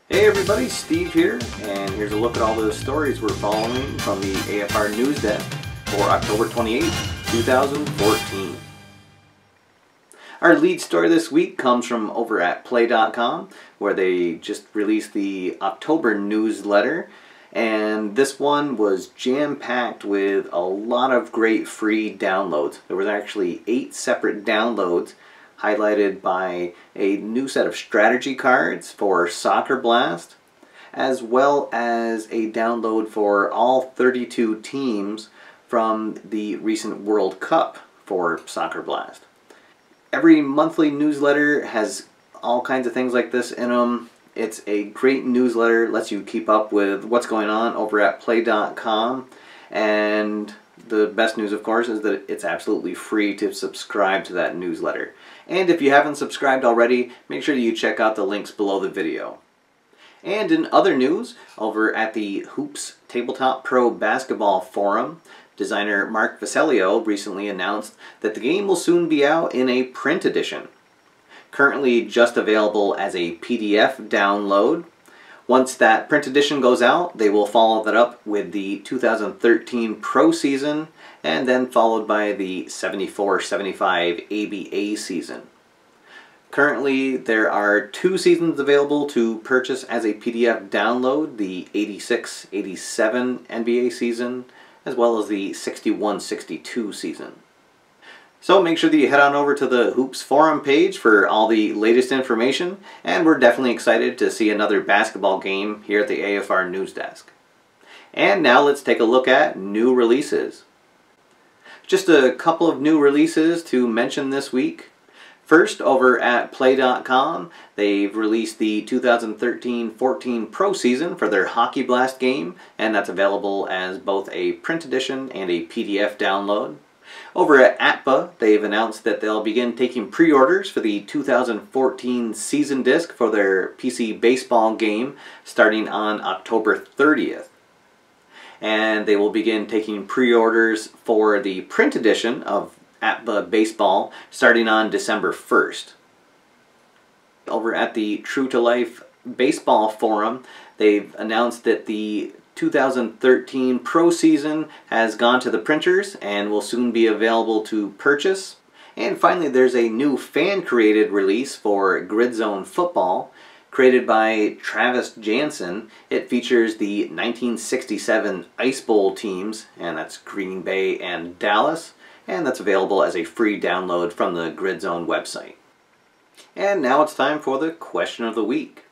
Hey everybody, Steve here, and here's a look at all the stories we're following from the AFR News Desk for October 28, 2014. Our lead story this week comes from over at Play.com, where they just released the October newsletter, and this one was jam-packed with a lot of great free downloads. There was actually 8 separate downloads, highlighted by a new set of strategy cards for Soccer Blast, as well as a download for all 32 teams from the recent World Cup for Soccer Blast. Every monthly newsletter has all kinds of things like this in them. It's a great newsletter, lets you keep up with what's going on over at Play.com, and the best news, of course, is that it's absolutely free to subscribe to that newsletter. And if you haven't subscribed already, make sure you check out the links below the video. And in other news, over at the Hoops Tabletop Pro Basketball Forum, designer Mark Vasilio recently announced that the game will soon be out in a print edition. Currently just available as a PDF download. Once that print edition goes out, they will follow that up with the 2013 Pro Season, and then followed by the 74-75 APBA season. Currently, there are 2 seasons available to purchase as a PDF download, the 86-87 NBA season, as well as the 61-62 season. So make sure that you head on over to the Hoops forum page for all the latest information, and we're definitely excited to see another basketball game here at the AFR News Desk. And now let's take a look at new releases. Just a couple of new releases to mention this week. First, over at Play.com, they've released the 2013-14 Pro Season for their Hockey Blast game, and that's available as both a print edition and a PDF download. Over at APBA, they've announced that they'll begin taking pre-orders for the 2014 Season Disc for their PC baseball game starting on October 30th. And they will begin taking pre-orders for the print edition of APBA Baseball starting on December 1st. Over at the True to Life Baseball Forum, they've announced that the 2013 Pro Season has gone to the printers and will soon be available to purchase. And finally, there's a new fan-created release for Grid Zone Football, created by Travis Jansen. It features the 1967 Ice Bowl teams, and that's Green Bay and Dallas, and that's available as a free download from the Grid Zone website. And now it's time for the question of the week.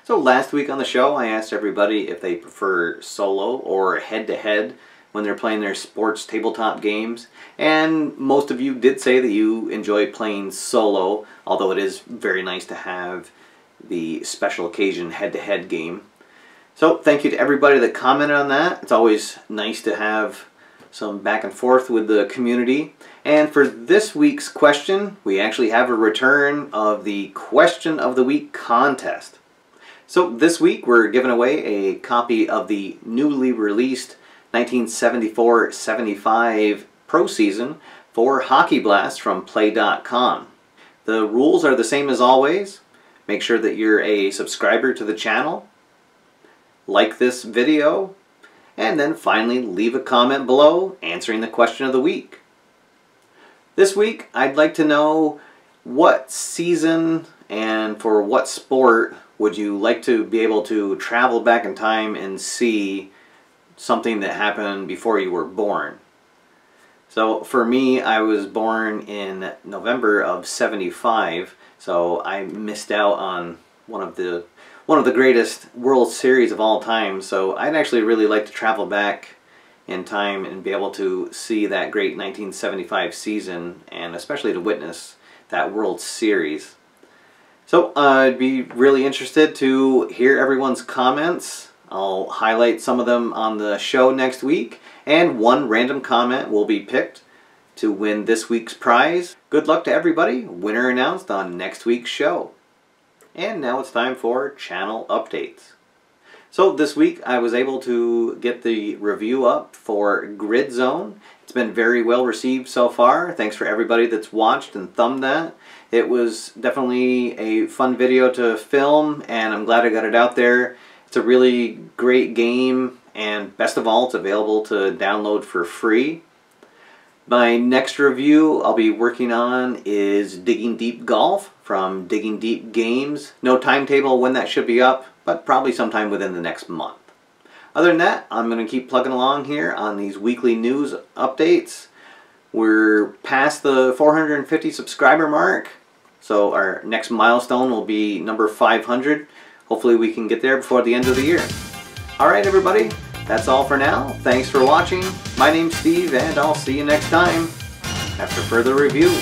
So last week on the show, I asked everybody if they prefer solo or head-to-head when they're playing their sports tabletop games, and most of you did say that you enjoy playing solo, although it is very nice to have the special occasion head-to-head game. So thank you to everybody that commented on that. It's always nice to have some back and forth with the community. And for this week's question, we actually have a return of the Question of the Week contest. So this week we're giving away a copy of the newly released 1974-75 Pro Season for Hockey Blast from Play.com. The rules are the same as always. Make sure that you're a subscriber to the channel, like this video, and then finally leave a comment below answering the question of the week. This week I'd like to know what season and for what sport would you like to be able to travel back in time and see something that happened before you were born? So for me, I was born in November of '75, so I missed out on one of the greatest World Series of all time. So I'd actually really like to travel back in time and be able to see that great 1975 season, and especially to witness that World Series. So I'd be really interested to hear everyone's comments. I'll highlight some of them on the show next week, and one random comment will be picked to win this week's prize. Good luck to everybody. Winner announced on next week's show. And now it's time for channel updates. So this week I was able to get the review up for Grid Zone. It's been very well received so far. Thanks for everybody that's watched and thumbed that. It was definitely a fun video to film, and I'm glad I got it out there. It's a really great game, and best of all, it's available to download for free. My next review I'll be working on is Digging Deep Golf from Digging Deep Games. No timetable when that should be up, but probably sometime within the next month. Other than that, I'm going to keep plugging along here on these weekly news updates. We're past the 450 subscriber mark, so our next milestone will be number 500. Hopefully we can get there before the end of the year. Alright everybody, that's all for now. Thanks for watching. My name's Steve, and I'll see you next time after further review.